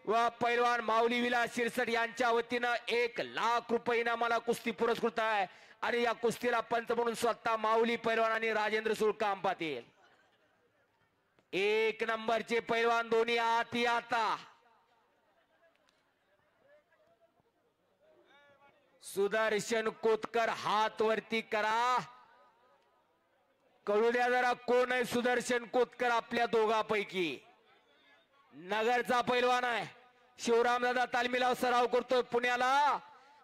व पैलवान माऊली विलास शिरसट यांच्या वतीनं 1,00,000 रुपये इनामाला कुस्ती पुरस्कृत आहे आणि या कुस्तीला पंच म्हणून स्वतः माऊली पैलवान आणि राजेंद्र सुळकाम पाटील. 1 नंबरचे पैलवान दोन्ही आती आता. सुदर्शन कोतकर हात वरती करा. कळू द्या जरा कोण आहे सुदर्शन कोतकर आपल्या दोघांपैकी. नगरचा पैलवान आहे. शिवरामदादा तालमीला सराव करतोय पुण्याला.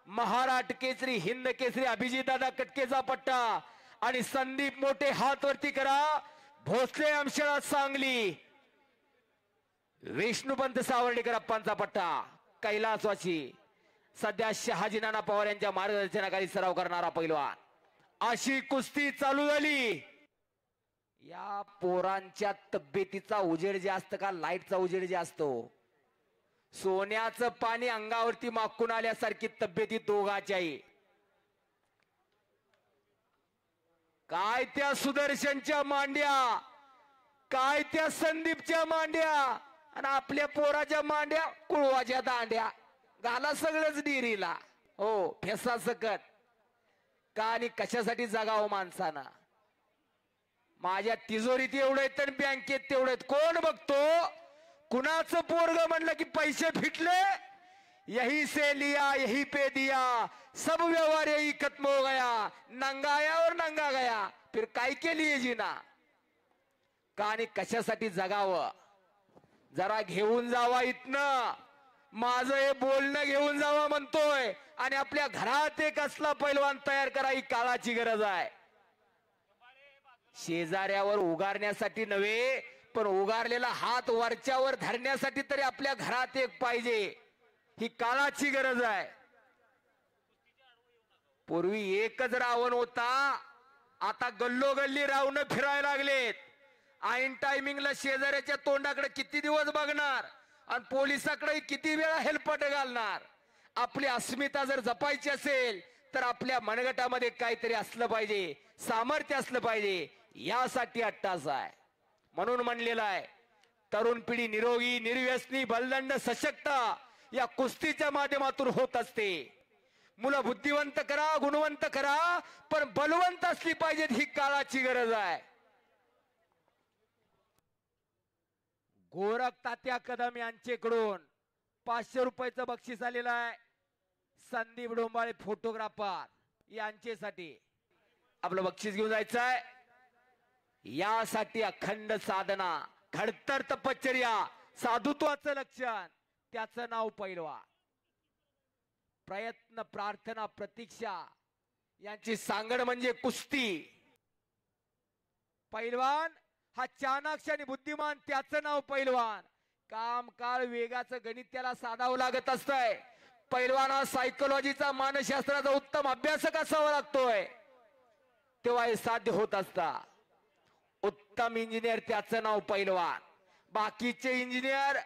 महाराष्ट्र केसरी हिंद केसरी अभिजित दादा कटकेचा पट्टा आणि संदीप मोठे हात वरती करा. भोसले अंशळा सांगली. विष्णुपंत सावर्डेकर अप्पांचा पट्टा कैलासवासी. सध्या शहाजी नाना पवार यांच्या मार्गदर्शनाखाली सराव करणारा पैलवान. अशी कुस्ती चालू झाली. या पोरांच्या तब्येतीचा उजेड जास्त का लाईटचा उजेड जास्त? सोन्याचं पाणी अंगावरती माकून आल्यासारखी तब्येती दोघाच्याही. काय त्या सुदर्शनच्या मांड्या, काय त्या संदीपच्या मांड्या आणि आपल्या पोराच्या मांड्या कुळवाच्या दांड्या. घाला सगळंच डिरीला. हो फेसा सकट का आणि कशासाठी जगावं माणसानं. माझ्या तिजोरीत एवढं आहेत तर बँकेत तेवढं आहेत. कोण बघतो? कुणाचं पोरग म्हणलं की पैसे फिटले. यही से लिया यही पे दिया, सब व्यवहार यही खत्म हो गया. नंगा आया और नंगा गया. फिर काय के लिए जीना. का आणि कशासाठी जगावं. जरा घेऊन जावा इथनं. माझं हे बोलणं घेऊन जावा म्हणतोय आणि आपल्या घरात एक असला पैलवान तयार करा. ही काळाची गरज आहे. शेजाऱ्यावर उगारण्यासाठी नव्हे पण उगारलेला हात वरच्यावर धरण्यासाठी तरी आपल्या घरात एक पाहिजे. ही काळाची गरज आहे. पूर्वी एकच रावण होता. आता गल्लोगल्ली रावण फिरायला लागलेत. ऐन टायमिंगला शेजाऱ्याच्या तोंडाकडे किती दिवस बघणार आणि पोलिसाकडे किती वेळा हेलपट घालणार. आपली अस्मिता जर जपायची असेल तर आपल्या मनगटामध्ये काहीतरी असलं पाहिजे, सामर्थ्य असलं पाहिजे. यासाठी अट्टास आहे. म्हणून म्हणलेलं आहे तरुण पिढी निरोगी निर्व्यसनी बलदंड सशक्त या कुस्तीच्या माध्यमातून होत असते. मुलं बुद्धिवंत करा, गुणवंत करा, पण बलवंत असली पाहिजेत. ही काळाची गरज आहे. गोरख तात्या कदम यांच्याकडून 500 रुपयाचं बक्षीस आलेलं आहे. संदीप डोंबाळे फोटोग्राफर यांच्यासाठी आपलं बक्षीस घेऊन जायचं आहे. यासाठी अखंड साधना, खडतर तपश्चर्या, साधुत्वाचं लक्षण, त्याचं नाव पैलवान. प्रयत्न, प्रार्थना, प्रतीक्षा यांची सांगड म्हणजे कुस्ती. पैलवान हा चाणाक्ष आणि बुद्धिमान, त्याचं नाव पैलवान. काम काळ वेगाचं गणित त्याला साधावं लागत असतंय. पैलवान हा सायकोलॉजीचा मानसशास्त्राचा उत्तम अभ्यासक असावा लागतोय. तेव्हा हे साध्य होत असता. उत्तम इंजिनियर त्याचं नाव पैलवान. बाकीचे इंजिनियर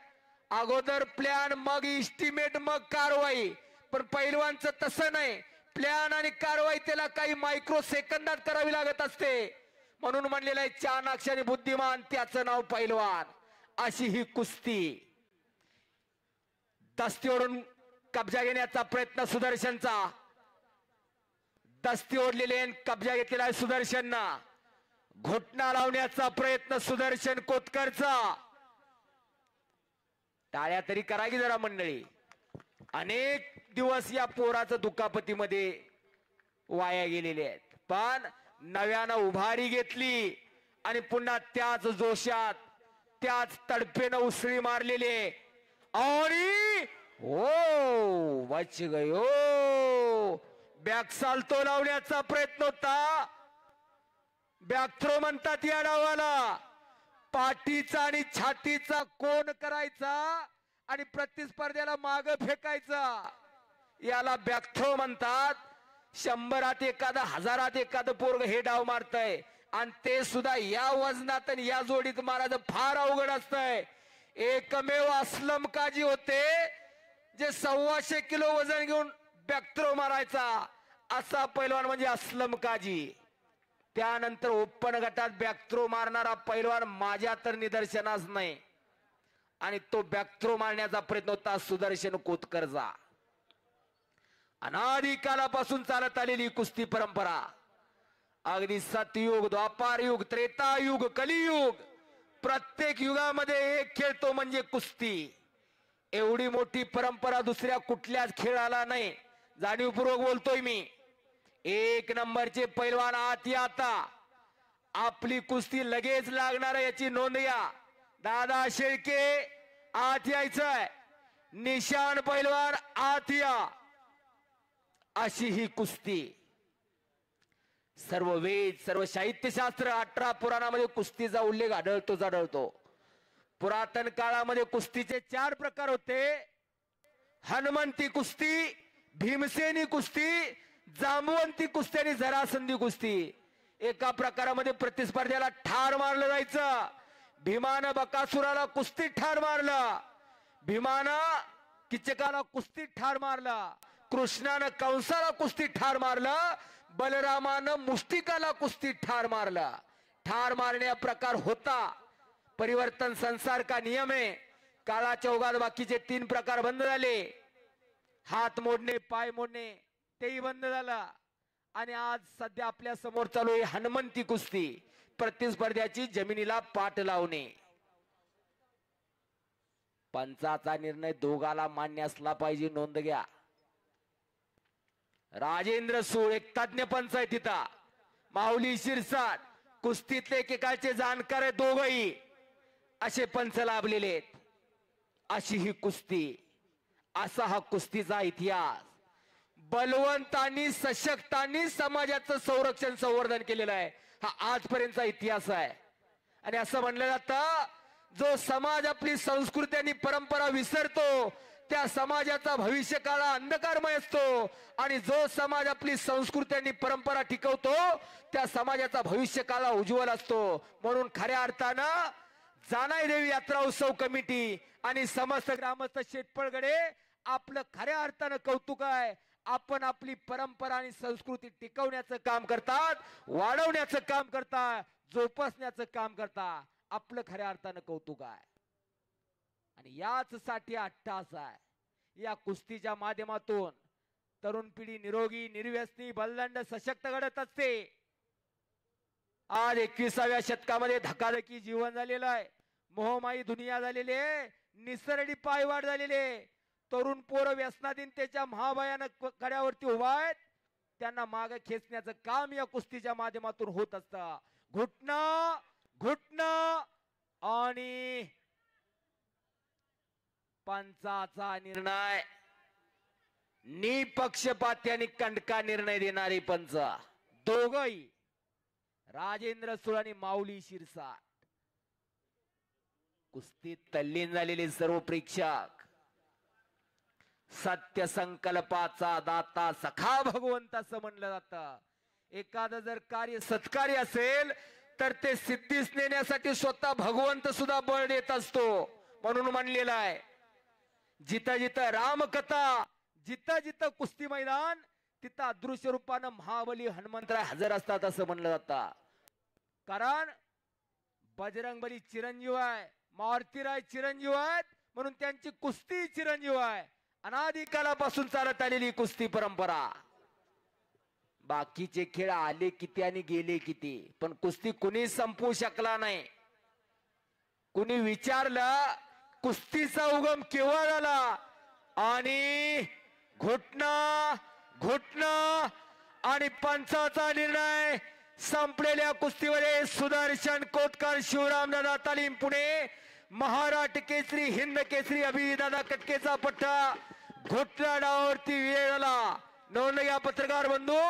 अगोदर प्लॅन मग इस्टिमेट मग कारवाई, पण पैलवानचं तसं नाही. प्लॅन आणि कारवाई त्याला काही मायक्रो सेकंदात करावी लागत असते. म्हणून म्हणलेलं आहे चाणाक्ष आणि बुद्धिमान, त्याचं नाव पैलवान. अशी ही कुस्ती. दस्तीवरून कब्जा घेण्याचा प्रयत्न सुदर्शनचा. दस्ती ओढलेले कब्जा घेतलेला आहे सुदर्शनना. घोटणा लावण्याचा प्रयत्न सुदर्शन कोतकरचा. टाळ्या तरी करा की जरा मंडळी. अनेक दिवस या पोराचं दुखापतीमध्ये वाया गेलेले आहेत, पण नव्यानं उभारी घेतली आणि पुन्हा त्याच जोशात त्याच तडफेनं उसळी मारलेले आणि ओ बच गयो. बॅक साल्तो लावण्याचा प्रयत्न होता. बॅक थ्रो म्हणतात या डावाला. पाठीचा आणि छातीचा कोण करायचा आणि प्रतिस्पर्ध्याला माग फेकायचा, याला बॅक थ्रो म्हणतात. 100त एखादा 1000त एखादं पोरग हे डाव मारतय आणि ते सुद्धा या वजनात आणि या जोडीत मारायचं फार अवघड असतंय. एकमेव असलम काजी होते जे 125 किलो वजन घेऊन बॅक थ्रो मारायचा. असा पैलवान म्हणजे असलम काजी. त्यानंतर ओपन गटात बॅक थ्रो मारणारा पैलवान माझ्या तर निदर्शनास नाही. आणि तो बॅकथ्रो मारण्याचा प्रयत्न होता सुदर्शन कोतकरचा. अनादी कालापासून चालत आलेली कुस्ती परंपरा, अगदी सतयुग, द्वापार युग, त्रेतायुग, कलियुग, प्रत्येक युगामध्ये एक खेळ तो म्हणजे कुस्ती. एवढी मोठी परंपरा दुसऱ्या कुठल्याच खेळाला नाही. जाणीवपूर्वक बोलतोय मी. एक नंबरचे पैलवान आत या. आता आपली कुस्ती लगेच लागणार याची नोंद घ्या. दादा शेळके आत यायचंय. निशान पैलवान आत या. अशी ही कुस्ती. सर्व वेद, सर्व साहित्यशास्त्र, 18 पुराणामध्ये कुस्तीचा उल्लेख आढळतो. पुरातन काळामध्ये कुस्तीचे 4 प्रकार होते. हनुमंती कुस्ती, भीमसेनी कुस्ती, जांबवंती कुस्ती आणि जरासंधी कुस्ती. एका प्रकारामध्ये प्रतिस्पर्ध्याला ठार मारलं जायचं. भीमानं बकासुराला कुस्ती ठार मारलं. भीमानं किचकाला कुस्ती ठार मारला. कृष्णानं कंसाला कुस्ती ठार मारलं. बलरामानं मुष्टिकाला कुस्ती ठार मारला. ठार मारण्या प्रकार होता. परिवर्तन संसार का नियम है. काळाच्या ओघात बाकीचे 3 प्रकार बंद झाले. हात मोडणे, पाय मोडणे तेही बंद झाला. आणि आज सध्या आपल्या समोर चालू आहे हनुमंती कुस्ती. प्रतिस्पर्ध्याची जमिनीला पाठ लावणे. पंचाचा निर्णय दोघाला मान्य असला पाहिजे. नोंद घ्या. राजेंद्र सूळ एक तज्ञ पंच आहे तिथं. माऊली शिरसाट कुस्तीतले एकेकाचे जाणकार आहे. दोघही असे पंच लाभलेले आहेत. अशी ही कुस्ती, असा हा कुस्तीचा इतिहास. बलवंतांनी, सशक्तांनी समाजाचं संरक्षण संवर्धन केलेलं आहे. हा आजपर्यंतचा इतिहास आहे. आणि असं म्हणलं जातं, जो समाज आपली संस्कृती आणि परंपरा विसरतो त्या समाजाचा भविष्य काळ अंधकारमय असतो. आणि जो समाज आपली संस्कृती आणि परंपरा टिकवतो त्या समाजाचा भविष्य काळ उज्ज्वल असतो. म्हणून खऱ्या अर्थानं जानाई देवी यात्रा उत्सव कमिटी आणि समस्त ग्रामस्थ शेटपळगडे आपलं खऱ्या अर्थानं कौतुक आहे. आपण आपली परंपरा आणि संस्कृती टिकवण्याचं काम करतात, वाढवण्याचं काम करतात, जोपासण्याचं काम करतात. आपलं खऱ्या अर्थानं कौतुक आहे. आणि याच साठी अट्टास आहे. या कुस्तीच्या माध्यमातून तरुण पिढी निरोगी, निर्व्यसनी, बलदंड, सशक्त घडत असते. आज 21व्या शतकामध्ये धकाधकी जीवन झालेलं आहे. मोहमाई दुनिया झालेली आहे. निसरडी पायवाट झालेली आहे. तरुण पोरं व्यसनाधीनतेच्या महाभयानक कड्यावरती उभा आहेत. त्यांना मागे खेचण्याचं काम या कुस्तीच्या माध्यमातून होत असतं. घुटणं घुटणं आणि पंचाचा निर्णय, निपक्षपाती आणि कंडका निर्णय देणारे पंच दोघही राजेंद्र सूळ आणि माऊली शिरसाट. कुस्तीत तल्लीन झालेले सर्व प्रेक्षक. सत्य संकल्पाचा दाता सखा भगवंत असं म्हणलं जातं. एखादं जर कार्य सत्कार्य असेल तर ते सिद्धीस नेण्यासाठी स्वतः भगवंत सुद्धा बळ देत असतो. म्हणून म्हणलेलं आहे, जिथं जिथं रामकथा, जिथं जिथं कुस्ती मैदान, तिथं अदृश्य रूपानं महाबली हनुमंतराय हजर असतात असं म्हणलं जातं. कारण बजरंगबली चिरंजीव आहे, मारुतीराय चिरंजीव आहेत, म्हणून त्यांची कुस्ती चिरंजीव आहे. अनादी कालापासून चालत आलेली कुस्ती परंपरा. बाकीचे खेळ आले किती आणि गेले किती, पण कुस्ती कुणी संपवू शकला नाही. कुणी विचारलं कुस्तीचा उगम केव्हा झाला, आणि घुटणं घुटणं आणि पंचाचा निर्णय. संपलेल्या कुस्तीमध्ये सुदर्शन कोतकर, शिवरामदादा तालीम पुणे, महाराष्ट्र केसरी, हिंद केसरी अभिदादा कटकेचा पट्टा घुटणा डावावरती विजय झाला. नोंद घ्या पत्रकार बंधू.